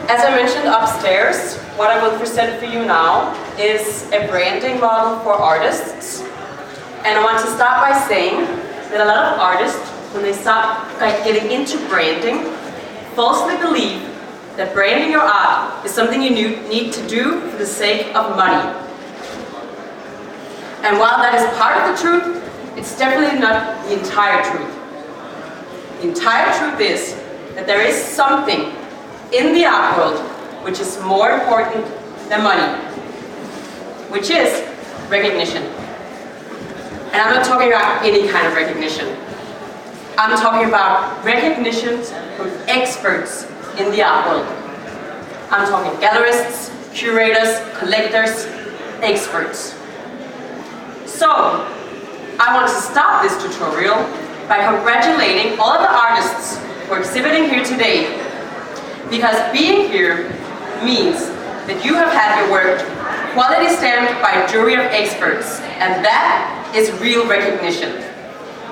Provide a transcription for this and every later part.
As I mentioned upstairs, what I will present for you now is a branding model for artists. And I want to start by saying that a lot of artists, when they start getting into branding, falsely believe that branding your art is something you need to do for the sake of money. And while that is part of the truth, it's definitely not the entire truth. The entire truth is that there is something in the art world which is more important than money, which is recognition. And I'm not talking about any kind of recognition. I'm talking about recognition from experts in the art world. I'm talking gallerists, curators, collectors, experts. So, I want to start this tutorial by congratulating all of the artists who are exhibiting here today, because being here means that you have had your work quality stamped by a jury of experts, and that is real recognition.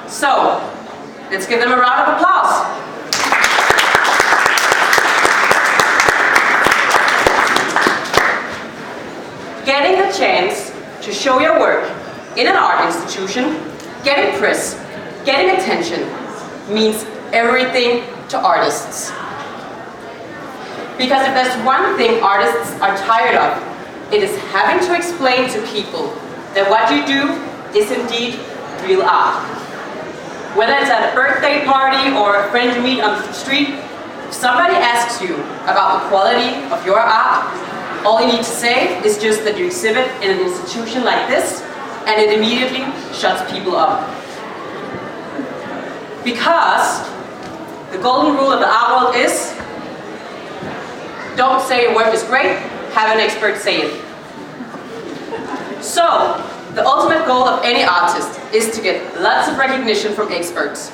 So, let's give them a round of applause. Getting the chance to show your work in an art institution, getting press, getting attention, means everything to artists. Because if there's one thing artists are tired of, it is having to explain to people that what you do is indeed real art. Whether it's at a birthday party or a friend you meet on the street, if somebody asks you about the quality of your art, all you need to say is just that you exhibit in an institution like this, and it immediately shuts people up. Because the golden rule of the art world is, don't say your work is great, have an expert say it. So, the ultimate goal of any artist is to get lots of recognition from experts.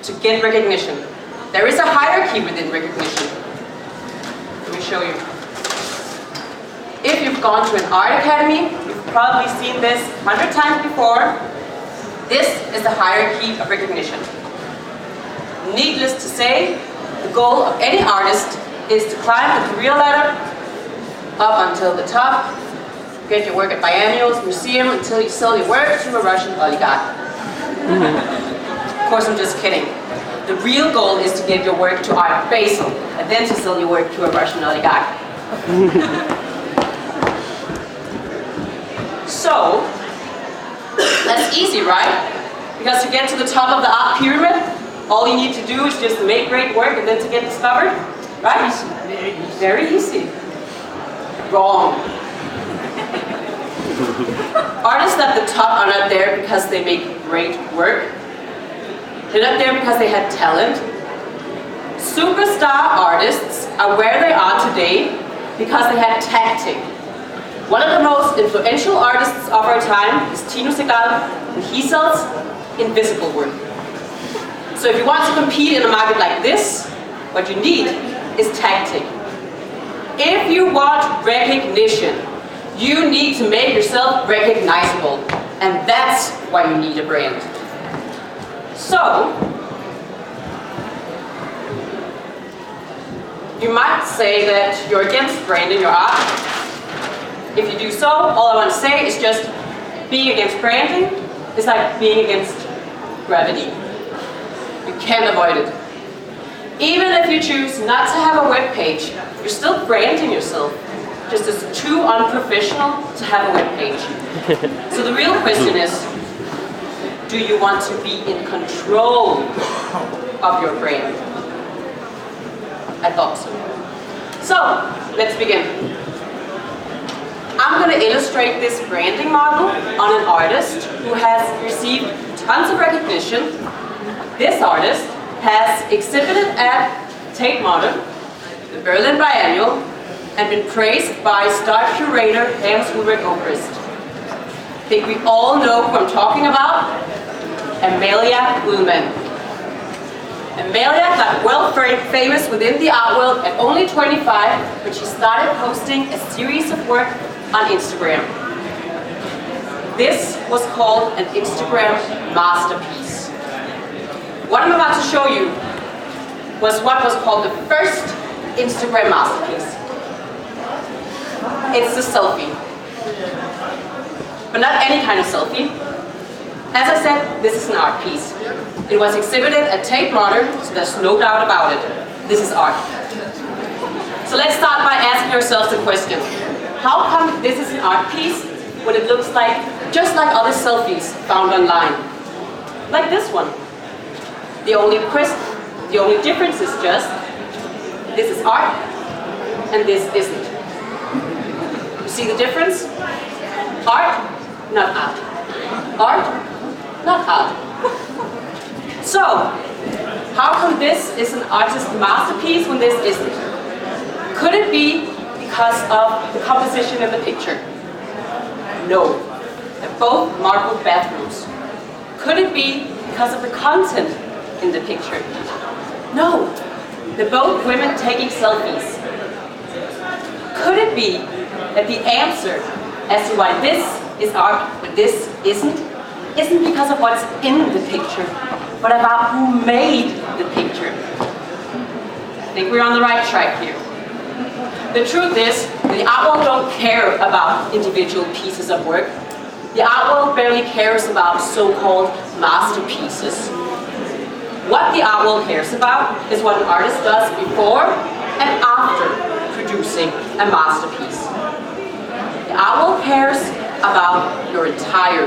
To get recognition. There is a hierarchy within recognition. Let me show you. If you've gone to an art academy, you've probably seen this 100 times before. This is the hierarchy of recognition. Needless to say, the goal of any artist is to climb the career ladder up until the top, get your work at biennials, museum, until you sell your work to a Russian oligarch. Of course, I'm just kidding. The real goal is to get your work to Art Basel, and then to sell your work to a Russian oligarch. So, that's easy, right? Because to get to the top of the art pyramid, all you need to do is just make great work and then to get discovered, right? Very easy. Wrong. Artists at the top are not there because they make great work. They're not there because they had talent. Superstar artists are where they are today because they had tactic. One of the most influential artists of our time is Tino Sehgal, and he sells invisible work. So if you want to compete in a market like this, what you need is tactic. If you want recognition, you need to make yourself recognizable, and that's why you need a brand. So, you might say that you're against branding your art. If you do so, all I want to say is just being against branding is like being against gravity. You can't avoid it. Even if you choose not to have a web page, you're still branding yourself. Just as too unprofessional to have a web page. So the real question is, do you want to be in control of your brand? I thought so. So, let's begin. I'm going to illustrate this branding model on an artist who has received tons of recognition. This artist has exhibited at Tate Modern, the Berlin Biennial, and been praised by star curator Hans-Ulrich Obrist. I think we all know who I'm talking about. Amelia Ullman. Amelia got well famous within the art world at only 25 when she started posting a series of work on Instagram. This was called an Instagram masterpiece. What I'm about to to show you was what was called the first Instagram masterpiece. It's the selfie. But not any kind of selfie. As I said, this is an art piece. It was exhibited at Tate Modern, so there's no doubt about it. This is art. So let's start by asking ourselves the question, how come this is an art piece when it looks like just like other selfies found online? Like this one. The only difference is just, this is art and this isn't. You see the difference? Art, not art. Art, not art. So, how come this is an artist's masterpiece when this isn't? Could it be because of the composition in the picture? No. They're both marble bathrooms. Could it be because of the content in the picture? No. They're both women taking selfies. Could it be that the answer as to why this is art but this isn't because of what's in the picture, but about who made the picture? I think we're on the right track here. The truth is, the art world don't care about individual pieces of work. The art world barely cares about so-called masterpieces. What the art world cares about is what an artist does before and after producing a masterpiece. The art world cares about your entire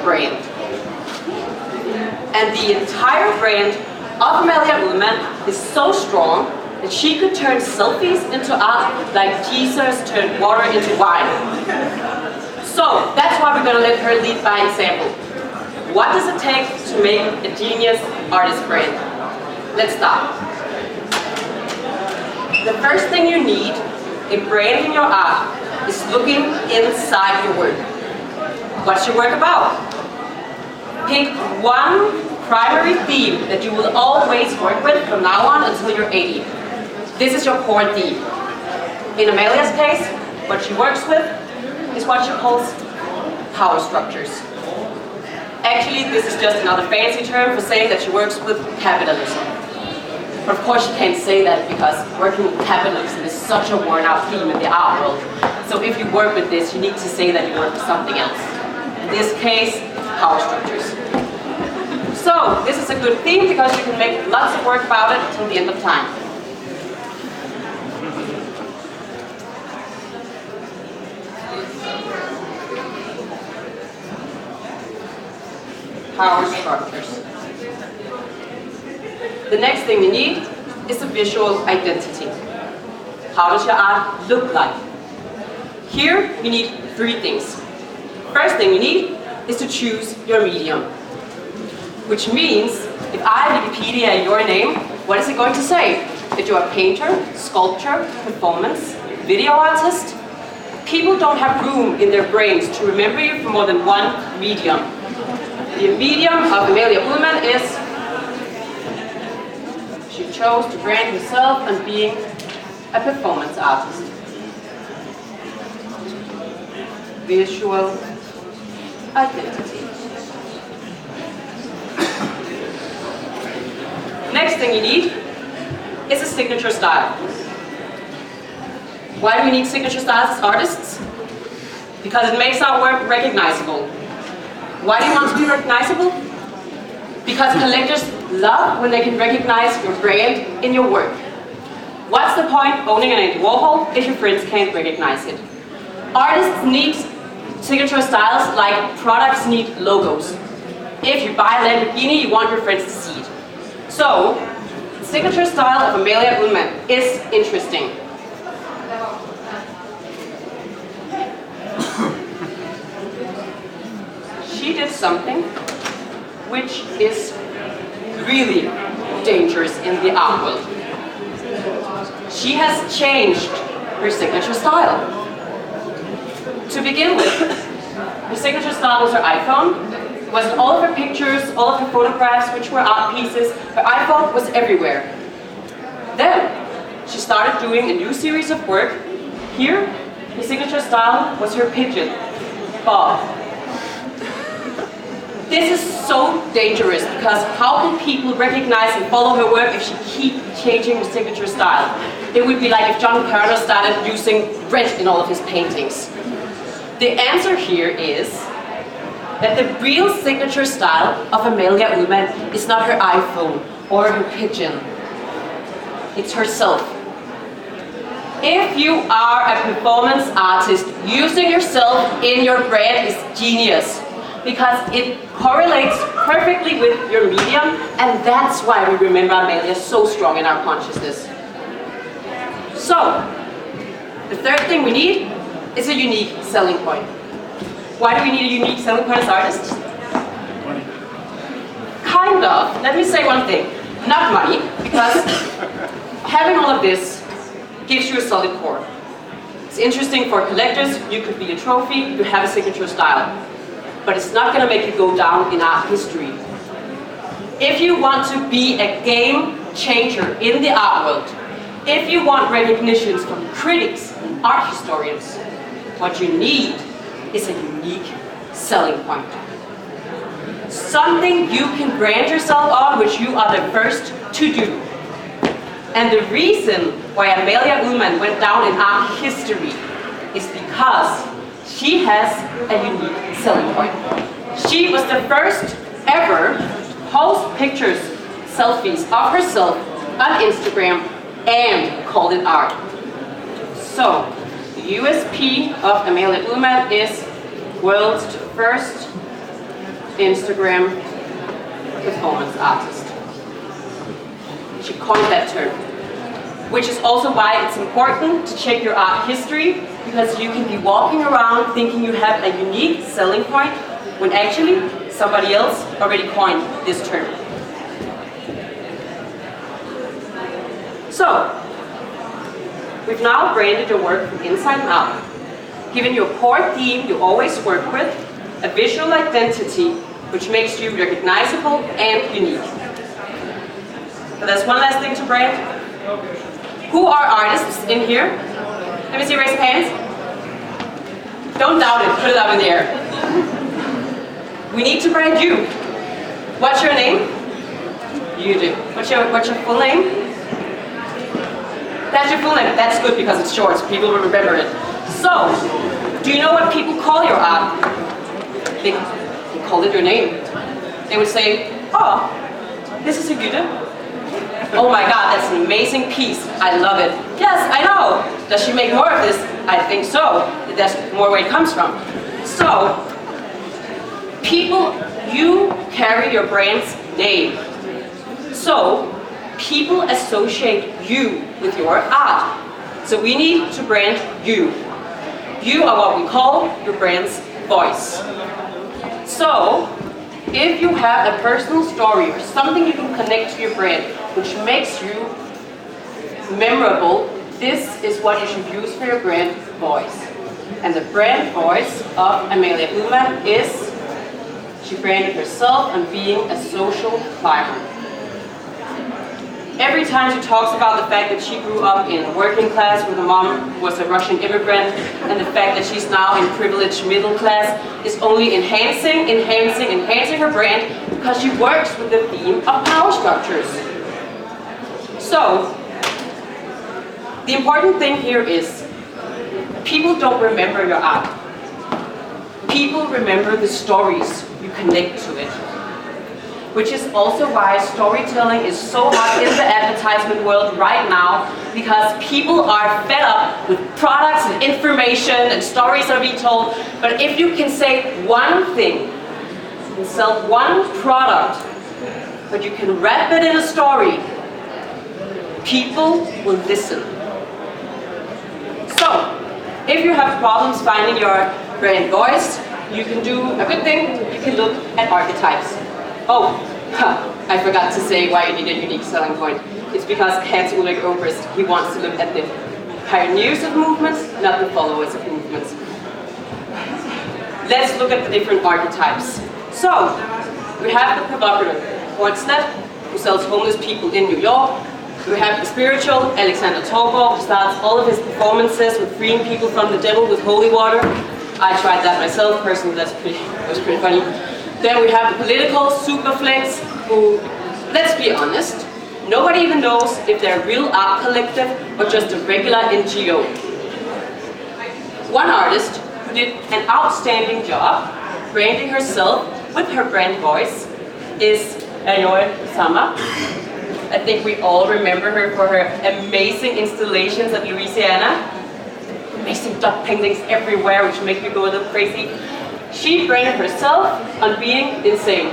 brand. And the entire brand of Amalie Ullmann is so strong that she could turn selfies into art like Jesus turned water into wine. So that's why we're going to let her lead by example. What does it take to make a genius artist brand? Let's start. The first thing you need in branding your art is looking inside your work. What's your work about? Pick one primary theme that you will always work with from now on until you're 80. This is your core theme. In Amalia's case, what she works with is what she calls power structures. Actually, this is just another fancy term for saying that she works with capitalism. But of course she can't say that because working with capitalism is such a worn out theme in the art world. So if you work with this, you need to say that you work with something else. In this case, power structures. So this is a good theme because you can make lots of work about it till the end of time. Power structures. The next thing you need is a visual identity. How does your art look like? Here you need three things. First thing you need is to choose your medium. Which means, if I Wikipedia your name, what is it going to say? That you're a painter, sculptor, performance, video artist? People don't have room in their brains to remember you for more than one medium. The medium of Amalie Ullmann is, she chose to brand herself as being a performance artist. Visual identity. Next thing you need is a signature style. Why do we need signature styles as artists? Because it makes our work recognizable. Why do you want to be recognizable? Because collectors love when they can recognize your brand in your work. What's the point owning an Andy Warhol if your friends can't recognize it? Artists need signature styles like products need logos. If you buy a Lamborghini, you want your friends to see it. So, the signature style of Amalie Ullmann is interesting. She did something which is really dangerous in the art world. She has changed her signature style. To begin with, her signature style was her iPhone. It wasn't all of her pictures, all of her photographs, which were art pieces. Her iPhone was everywhere. Then, she started doing a new series of work. Here, her signature style was her pigeon, Bob. This is so dangerous because how can people recognize and follow her work if she keeps changing her signature style? It would be like if John Carter started using red in all of his paintings. The answer here is that the real signature style of Amalie Ullmann is not her iPhone or her pigeon. It's herself. If you are a performance artist, using yourself in your brand is genius because it correlates perfectly with your medium, and that's why we remember Amalie so strong in our consciousness. So, the third thing we need is a unique selling point. Why do we need a unique selling point as artists? Money. Kind of. Let me say one thing. Not money, because having all of this gives you a solid core. It's interesting for collectors. You could be a trophy, you have a signature style. But it's not going to make you go down in art history. If you want to be a game changer in the art world, if you want recognitions from critics and art historians, what you need is a unique selling point. Something you can brand yourself on, which you are the first to do. And the reason why Amalie Ullmann went down in art history is because she has a unique selling point. She was the first ever to post pictures, selfies of herself on Instagram and called it art. So, the USP of Amalie Ullmann is world's first Instagram performance artist. She coined that term, which is also why it's important to check your art history, because you can be walking around thinking you have a unique selling point when actually somebody else already coined this term. So, we've now branded your work from inside and out, given you a core theme you always work with, a visual identity which makes you recognizable and unique. But there's one last thing to brand. Who are artists in here? Let me see, raise your hands. Don't doubt it, put it up in the air. We need to brand you. What's your name? You do. What's your full name? That's your full name. That's good because it's short, so people will remember it. So, do you know what people call your art? They call it your name. They would say, oh, this is a Jytte. Oh my God, that's an amazing piece. I love it. Yes, I know. Does she make more of this? I think so. That's more where it comes from. So, people, you carry your brand's name. So, people associate you with your art. So we need to brand you. You are what we call your brand's voice. So, if you have a personal story or something you can connect to your brand, which makes you memorable, this is what you should use for your brand voice. And the brand voice of Amalie Ullmann is, she branded herself on being a social climber. Every time she talks about the fact that she grew up in working class with a mom who was a Russian immigrant, and the fact that she's now in privileged middle class, is only enhancing her brand, because she works with the theme of power structures. So, the important thing here is, people don't remember your art. People remember the stories you connect to it. Which is also why storytelling is so hot in the advertisement world right now, because people are fed up with products and information and stories are being told. But if you can say one thing, you can sell one product, but you can wrap it in a story, people will listen. So, if you have problems finding your brand voice, you can do a good thing, you can look at archetypes. Oh, I forgot to say why you need a unique selling point. It's because Hans Ulrich Obrist, he wants to look at the pioneers of movements, not the followers of movements. Let's look at the different archetypes. So, we have the provocative Hornslet, who sells homeless people in New York. We have the spiritual Alexander Torborg, who starts all of his performances with freeing people from the devil with holy water. I tried that myself personally, that was pretty funny. Then we have the political superflex who, let's be honest, nobody even knows if they're a real art collective or just a regular NGO. One artist who did an outstanding job branding herself with her brand voice is Ayoy Sama. I think we all remember her for her amazing installations at Louisiana. Amazing dot paintings everywhere, which make me go a little crazy. She branded herself on being insane.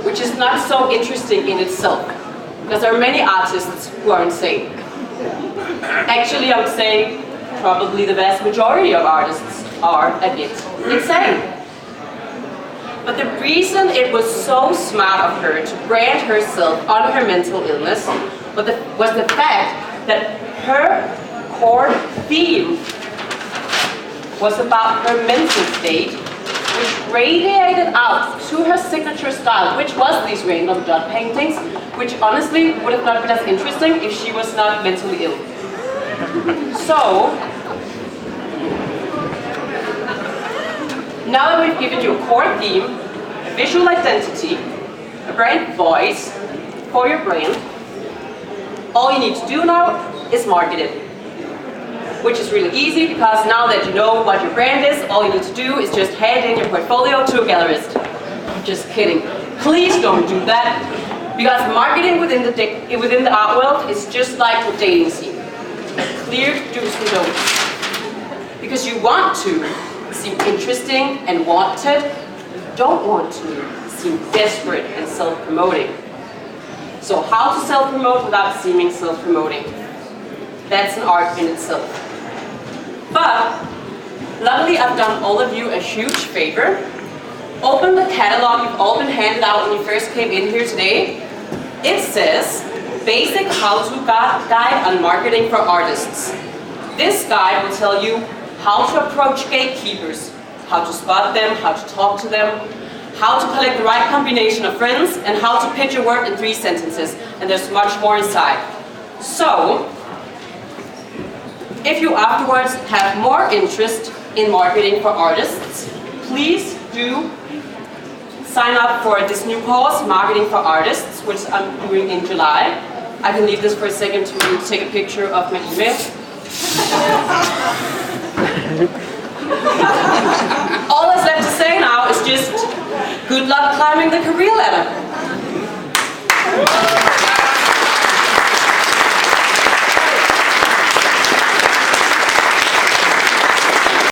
Which is not so interesting in itself, because there are many artists who are insane. Actually, I would say probably the vast majority of artists are a bit insane. But the reason it was so smart of her to brand herself on her mental illness was the fact that her core theme was about her mental state, which radiated out to her signature style, which was these random dot paintings, which honestly would have not been as interesting if she was not mentally ill. So, now that we've given you a core theme, a visual identity, a brand voice for your brand, all you need to do now is market it. Which is really easy, because now that you know what your brand is, all you need to do is just hand in your portfolio to a gallerist. Just kidding. Please don't do that, because marketing within the art world is just like the dating scene. Clear do's and don'ts. Because you want to seem interesting and wanted, you don't want to seem desperate and self-promoting. So how to self-promote without seeming self-promoting? That's an art in itself. But, luckily I've done all of you a huge favor. Open the catalog you've all been handed out when you first came in here today. It says, Basic How-To Guide on Marketing for Artists. This guide will tell you how to approach gatekeepers, how to spot them, how to talk to them, how to collect the right combination of friends, and how to pitch your work in 3 sentences. And there's much more inside. So, if you afterwards have more interest in marketing for artists, please do sign up for this new course, Marketing for Artists, which I'm doing in July. I can leave this for a second to take a picture of my email. All that's left to say now is just good luck climbing the career ladder.